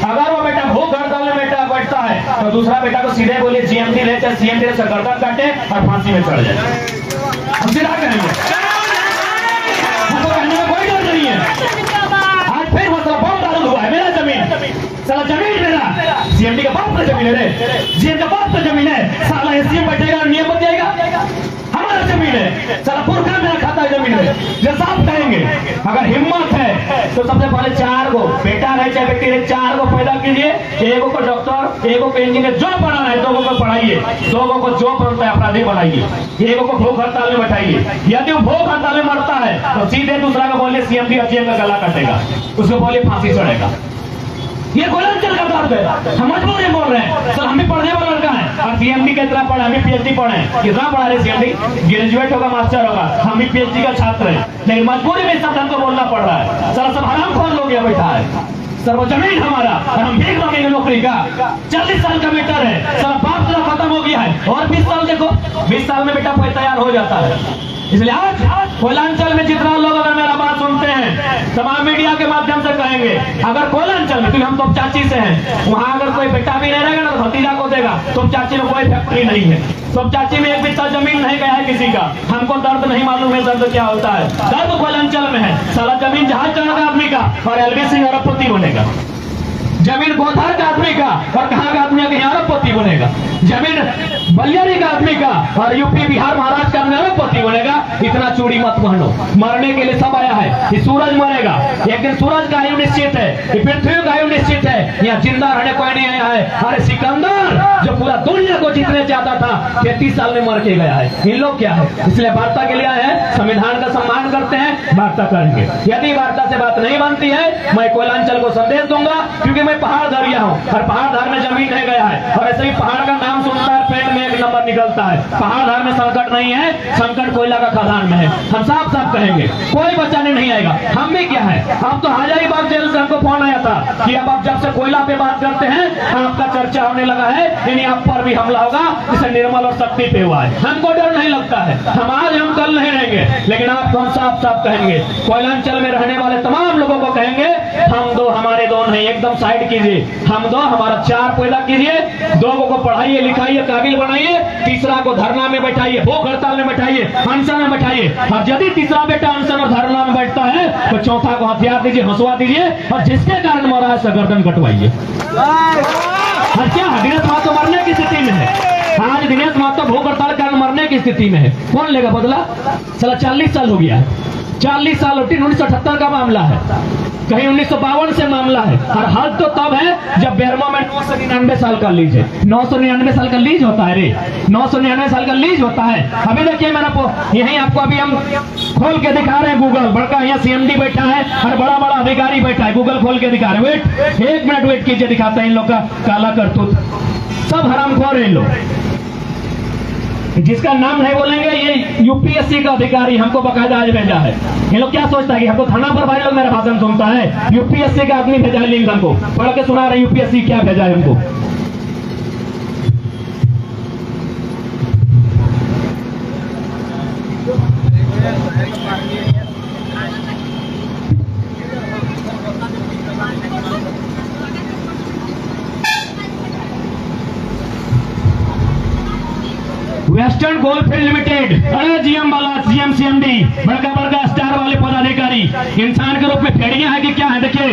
अगर वो बेटा भूख हड़ताल में बेटा बैठता है तो दूसरा बेटा को सीधे बोलिए जीएमटी ले, चाहे सीएमटी से गर्दन काटे और फांसी में चढ़ जाए। हम सीधा कहेंगे, हमको कहने में कोई डर नहीं है। आज फिर मतलब बहुत दारुद हुआ है, मेरा जमीन साला, जमीन मेरा, सीएमटी का बाप का जमीन है रे, सीएम का बाप का जमीन है साला, सीएम बैठेगा और नियम बच जाएगा, हमारा जमीन है साला, पुरखा मेरा खाता है जमीन में। जब साफ कहेंगे अगर हिम्मत है तो सबसे पहले 4 गो बेटा रहे चाहे बेटी रहे, 4 गो पैदा कीजिए, 1 को डॉक्टर, 1 को इंजीनियर, जो पढ़ाना है 2 को पढ़ाइए, 2 को जो बनता है अपराधी बनाइए, 1 को भूख हड़ताल में बैठाइए। यदि वो भूख हड़ताल में मरता है तो सीधे दूसरा को बोलिए सीएमटी और सीएम का गला कटेगा, उसको बोलिए फांसी चढ़ेगा। ये गोलांचल का दर्द है, हम मजबूर बोल रहे हैं सर, हम भी पढ़ने वाला लड़का है और सीएमडी का इतना पढ़े, हम भी पीएचडी पढ़े, कितना पढ़ा रहे सीएमडी, ग्रेजुएट होगा मास्टर होगा, हम भी पीएचडी का छात्र है, लेकिन मजबूरी में सब हमको बोलना पड़ रहा है। सर सब हराम खोर लोग यहाँ बैठा है सर, वो जमीन हमारा और हम भीख मांगेंगे नौकरी का। 40 साल का बेटा है सर, बाप जरा खत्म हो गया है और 20 साल देखो, 20 साल में बेटा कोई तैयार हो जाता है। इसलिए आज कोयलांचल में जितना लोग अगर मेरा बात सुनते हैं तमाम मीडिया के माध्यम से कहेंगे, अगर कोयलांचल में, क्योंकि हम तो चाची से हैं, वहां अगर कोई बेटा भी नहीं रहेगा ना तो भतीजा को देगा, तो चाची में कोई फैक्ट्री नहीं है, तो चाची में 1 बिस्सा जमीन नहीं गया है किसी का। हमको दर्द नहीं मालूम है दर्द क्या होता है, दर्द कोयलांचल में है साला, जमीन जहाज चढ़ेगा आदमी का और एलबी सिंह अरबपति बनेगा, जमीन गोधार का आदमी का और कहाँ का आदमी का अरबपति बनेगा, जमीन बलियारी का आदमी का और यूपी बिहार महाराष्ट्र का अरबपति बनेगा। इतना चूड़ी मत पहनो, मरने के लिए सब आया है, ये सूरज मरेगा एक दिन, सूरज का आयु निश्चित है, ये पृथ्वी का आयु निश्चित है, यहाँ जिंदा रहने कोई नहीं आया है। अरे सिकंदर जो पूरा दुनिया को जीतने चाहता था 33 साल में मर के गया है, इन लोग क्या है, इसलिए वार्ता के लिए आए हैं, संविधान का सम्मान करते हैं, वार्ता करेंगे। यदि वार्ता से बात नहीं बनती है मैं कोयलांचल को संदेश दूंगा, क्योंकि मैं पहाड़ धरिया हूँ और पहाड़ धार में जमीन नहीं गया है, और ऐसे ही पहाड़ का नाम सुनता है पेट में 1 नंबर निकलता है। पहाड़ धार में संकट नहीं है, संकट कोयला का खदान में है। हम साफ साफ कहेंगे कोई बचाने नहीं आएगा। हम भी क्या है, हम तो हजारीबाग जेल से हमको फोन आया था कि अब आप जब से कोयला पे बात करते हैं आपका चर्चा होने लगा है, यानी आप पर भी हमला होगा, जिसे निर्मल और शक्ति पे हुआ है। हमको डर नहीं लगता है, हम आज हम कल नहीं रहेंगे, लेकिन आपको हम साफ साफ कहेंगे, कोयलांचल में रहने वाले तमाम लोगों को कहेंगे, हम दो हमारे दो नहीं, एकदम साइड कीजिए, हम दो हमारा 4 पैदा कीजिए, 2 को पढ़ाइए लिखाइए काबिल बनाइए, तीसरा को धरना में बैठाइए, भूख हड़ताल में बैठाइए, अनशन में बैठाइए, और यदि तीसरा बेटा अनशन और धरना में बैठता है तो चौथा को हथियार दीजिए, हंसवा दीजिए, और जिसके कारण मरा है गर्दन कटवाइए। और क्या दिनेश महतो मरने की स्थिति में है, आज दिनेश महतो भूख हड़ताल के कारण मरने की स्थिति में है, कौन लेगा बदला? साला 40 साल हो गया, 40 साल 1978 का मामला है, कहीं 1952 से मामला है, और हद तो तब है जब बेरमा में 999 साल का लीज है, 999 साल का लीज होता है रे, 999 साल का लीज होता है। अभी देखिए मेरा यही आपको अभी हम खोल के दिखा रहे हैं, गूगल बड़का यहाँ सीएमडी बैठा है और बड़ा बड़ा अधिकारी बैठा है, गूगल खोल के दिखा रहे, वेट 1 मिनट वेट कीजिए, दिखाते हैं इन लोग का काला करतूत, सब हरामखोर है इन लोग, जिसका नाम नहीं बोलेंगे, ये यूपीएससी का अधिकारी हमको बकायदा आज भेजा है। ये लोग क्या सोचता है कि हमको थाना पर भाई लोग मेरा भाषण सुनता है, यूपीएससी का आदमी भेजा है, लिंक हमको पढ़ के सुना रहे, यूपीएससी क्या भेजा है हमको। वेस्टर्न कोलफील्ड लिमिटेड, अरे जीएम वाला, जीएम सीएमडी, बड़का बड़का स्टार वाले पदाधिकारी इंसान के रूप में भेड़िया है कि क्या है? देखिए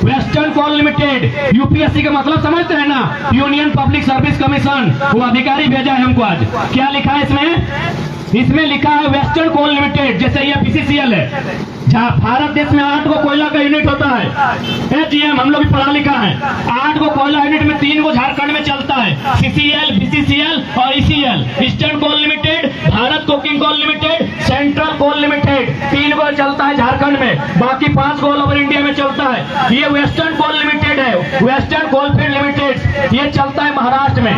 वेस्टर्न कोल लिमिटेड, यूपीएससी का मतलब समझते हैं ना, यूनियन पब्लिक सर्विस कमीशन, वो अधिकारी भेजा है हमको आज। क्या लिखा है इसमें? इसमें लिखा है वेस्टर्न कोल लिमिटेड, जैसे ये बीसीसीएल है, जहाँ भारत देश में 8 को कोयला का यूनिट होता है, जीएम हम लोग भी पढ़ा लिखा है, 8 को कोयला यूनिट में 3 को झारखंड में चलता है, सीसीएल, बीसीसीएल और ECL. Eastern Coal Limited, Bharat Coking Coal Limited, Central Coal Limited, 3 को चलता है झारखंड में, बाकी 5 को ऑल ओवर इंडिया में चलता है। ये वेस्टर्न कोल लिमिटेड है, वेस्टर्न कोलफील्ड लिमिटेड, ये चलता है महाराष्ट्र में,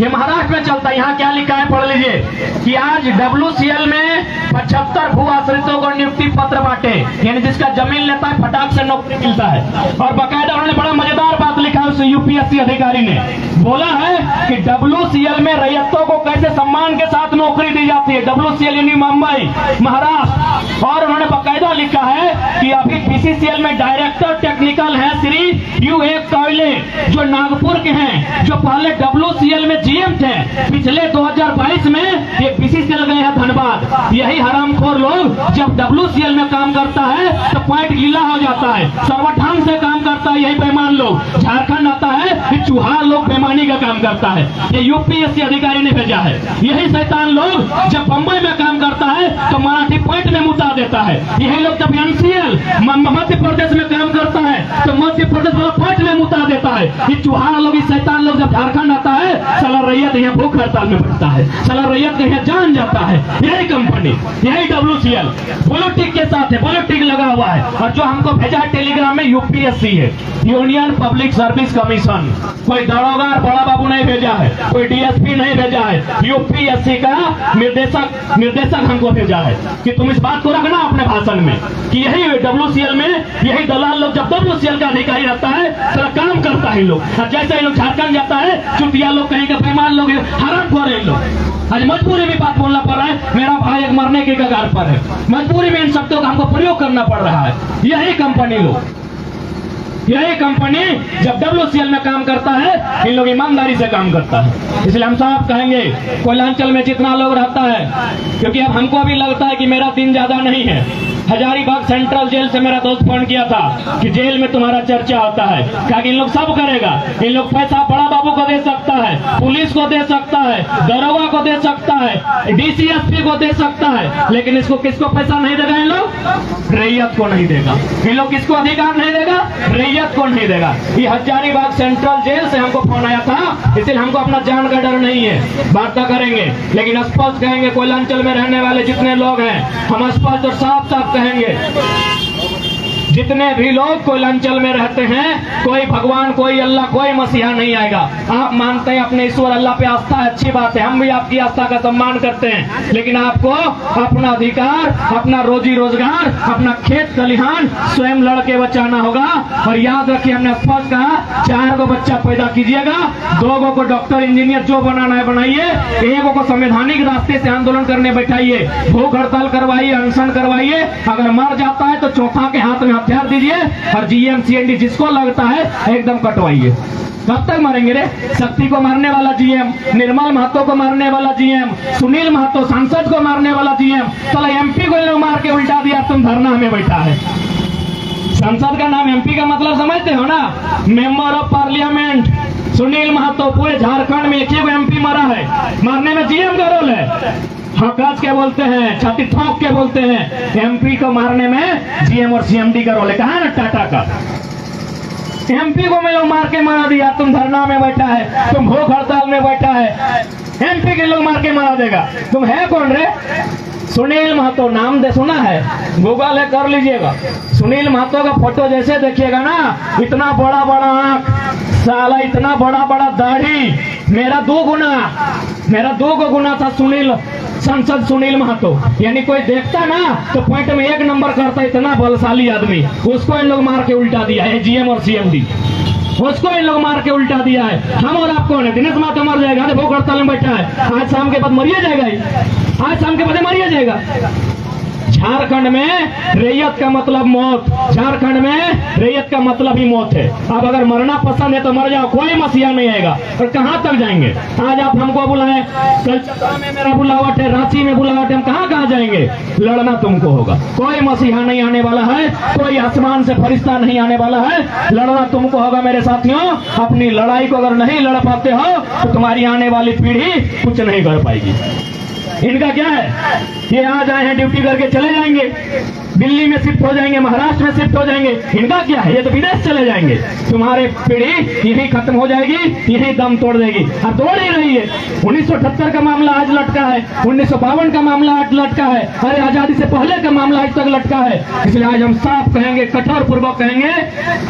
ये महाराष्ट्र में चलता है। यहाँ क्या लिखा है पढ़ लीजिए कि आज डब्ल्यूसीएल में 75 भू आश्रितों को नियुक्ति पत्र बांटे, यानी जिसका जमीन लेता है फटाक से नौकरी मिलता है। और बाकायदा उन्होंने बड़ा मजेदार बात लिखा है, उस यूपीएससी अधिकारी ने बोला है कि डब्ल्यूसीएल में रैयतों को कैसे सम्मान के साथ नौकरी दी जाती है, डब्ल्यूसीएल यानी मुंबई महाराष्ट्र। और उन्होंने बाकायदा लिखा है कि अभी बीसीसीएल में डायरेक्टर टेक्निकल है श्री यू एक टॉयले जो नागपुर के हैं, जो पहले WCL में GM थे, पिछले 2022 में ये BCCL गए हैं धनबाद। यही हरामखोर लोग जब WCL में काम करता है तो पॉइंट गीला हो जाता है, सर्वढंग से काम करता है यही बेईमान लोग। झारखंड आता है फिर चूहार लोग बेईमानी का काम करता है। ये UPSC अधिकारी ने भेजा है। यही शैतान लोग जब बम्बई में काम करता है तो मराठी पॉइंट में मुता देता है। यही लोग जब NCL मध्य प्रदेश में काम करता है तो मध्य प्रदेश वाला पॉइंट में मुता देता है। ये चूहार लोग, ये शैतान लोग जब झारखंड आता है, साला रैयत यहाँ भूख हड़ताल में बैठता है, साला रैयत का यहाँ जान जाता है। यही कंपनी, यही WCL ब्लू टिक के साथ है, ब्लू टिक लगा हुआ है। और जो हमको भेजा है टेलीग्राम में UPSC है, यूनियन पब्लिक सर्विस कमीशन। कोई दरोगा बड़ा बाबू नहीं भेजा है, कोई DSP नहीं भेजा है, UPSC का निर्देशक हमको भेजा है कि तुम इस बात को रखना अपने भाषण में कि यही WCL में यही दलाल लोग, जब WCL का अधिकारी रहता है तो काम करता है लोग। जैसे लोग झारखंड जाता है, चुतिया लोग कहेंगे, बेईमान लोग, हरामखोर है लोग। आज मजबूरी में बात बोलना पड़ रहा है, मेरा भाई एक मरने के कगार पर है, मजबूरी में इन शब्दों का हमको प्रयोग करना पड़ रहा है। यही कंपनी लोग, यही कंपनी जब WCL में काम करता है, इन लोग ईमानदारी से काम करता है। इसलिए हम साफ कहेंगे, कोयलांचल में जितना लोग रहता है, क्योंकि अब हमको अभी लगता है कि मेरा दिन ज्यादा नहीं है। हजारीबाग सेंट्रल जेल से मेरा दोस्त फोन किया था कि जेल में तुम्हारा चर्चा होता है, क्या इन लोग सब करेगा। इन लोग पैसा बड़ा बाबू को दे सकता है, पुलिस को दे सकता है, दरोगा को दे सकता है, DCSP को दे सकता है, लेकिन इसको किसको पैसा नहीं देगा? इन लोग रैयत को नहीं देगा। इन लोग किसको अधिकार नहीं देगा? रैयत को नहीं देगा। ये हजारीबाग सेंट्रल जेल से हमको फोन आया था, इसलिए हमको अपना जान का डर नहीं है। वार्ता करेंगे, लेकिन स्पष्ट कहेंगे, कोयलांचल में रहने वाले जितने लोग हैं, हम स्पष्ट और साफ साफ कहेंगे, जितने भी लोग कोयलांचल में रहते हैं, कोई भगवान, कोई अल्लाह, कोई मसीहा नहीं आएगा। आप मानते हैं अपने ईश्वर अल्लाह पे आस्था है, अच्छी बात है, हम भी आपकी आस्था का सम्मान करते हैं, लेकिन आपको अपना अधिकार, अपना रोजी रोजगार, अपना खेत खलिहान स्वयं लड़के बचाना होगा। और याद रखिए, हमने स्पष्ट कहा, 4 गो बच्चा पैदा कीजिएगा, 2 गो को डॉक्टर इंजीनियर जो बनाना है बनाइए, 1 गो को संवैधानिक रास्ते से आंदोलन करने बैठाइए, भूख हड़ताल करवाइए, अनशन करवाइए। अगर मर जाता है तो चौथा के हाथ में हथियार दीजिए और GM CND जिसको लगता है एकदम कटवाइए। कब तक मारेंगे रे? शक्ति को मारने वाला GM, निर्मल महतो को मारने वाला GM, सुनील महतो सांसद को मारने वाला GM, चलो MP को लोग मार के उल्टा दिया, तुम धरना में बैठा है। संसद का नाम MP का मतलब समझते हो ना? Member of parliament. Sunil Mahato पूरे झारखंड में एक ही MP मारा है, मारने में GM का रोल है। हकाज के बोलते हैं, छाती ठोक के बोलते हैं, MP को मारने में GM और CMD का रोल है। कहा ना टाटा का MP को मैं लोग मार के मारा दिया, तुम धरना में बैठा है, तुम भूख हड़ताल में बैठा है, MP के लोग मार के मारा देगा। तुम है कौन रे? सुनील महतो नाम दे सुना है, गूगल है, कर लीजिएगा। सुनील महतो का फोटो जैसे देखिएगा ना, इतना बड़ा बड़ा आंख, साला इतना बड़ा बड़ा दाढ़ी, मेरा 2 गुना था सुनील, सांसद सुनील महतो। यानी कोई देखता ना तो पॉइंट में 1 नंबर करता, इतना बलशाली आदमी, उसको इन लोग मार के उल्टा दिया है GM और CMD, उसको इन लोग मार के उल्टा दिया है। हम और आप कौन है? दिनेश महतो मर जाएगा, भूख हड़ताल में बैठा है, आज शाम के बाद मरिया जाएगा, आज शाम के बाद मरिया जाएगा। झारखंड में रैयत का मतलब मौत, झारखंड में रैयत का मतलब ही मौत है। अब अगर मरना पसंद है तो मर जाओ, कोई मसीहा नहीं आएगा। और कहां तक जाएंगे? आज आप हमको बुलाएं, कलकत्ता में मेरा बुलावट है, रांची में बुलावट है, हम कहां जाएंगे? लड़ना तुमको होगा। कोई मसीहा नहीं आने वाला है, कोई आसमान से फरिश्ता नहीं आने वाला है, लड़ना तुमको होगा मेरे साथियों। अपनी लड़ाई को अगर नहीं लड़ पाते हो तो तुम्हारी आने वाली पीढ़ी कुछ नहीं कर पाएगी। इनका क्या है? ये आज आए हैं, ड्यूटी करके चले जाएंगे, दिल्ली में शिफ्ट हो जाएंगे, महाराष्ट्र में शिफ्ट हो जाएंगे। इनका क्या है? ये तो विदेश चले जाएंगे। तुम्हारी पीढ़ी यही खत्म हो जाएगी, यही दम तोड़ देगी। और तोड़ ही रही है। 1978 का मामला आज लटका है, 1952 का मामला आज लटका है, अरे आजादी से पहले का मामला आज तक लटका है। इसलिए आज हम साफ कहेंगे, कठोर पूर्वक कहेंगे,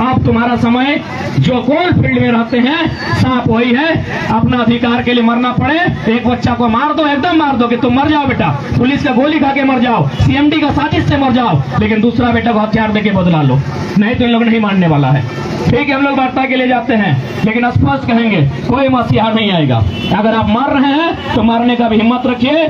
अब तुम्हारा समय, जो कौन फील्ड में रहते हैं, साफ वही है। अपना अधिकार के लिए मरना पड़े, एक बच्चा को मार दो, एकदम मार दो कि तुम मर जाओ बेटा, पुलिस का गोली खा के मर जाओ, CMD का साजिश से मर जाओ, लेकिन दूसरा बेटा को हथियार देके बदला लो, नहीं तो इन लोग नहीं मानने वाला है। ठीक है, हम लोग वार्ता के लिए जाते हैं, लेकिन स्पष्ट कहेंगे, कोई मसीहा नहीं आएगा। अगर आप मर रहे हैं तो मारने का भी हिम्मत रखिए।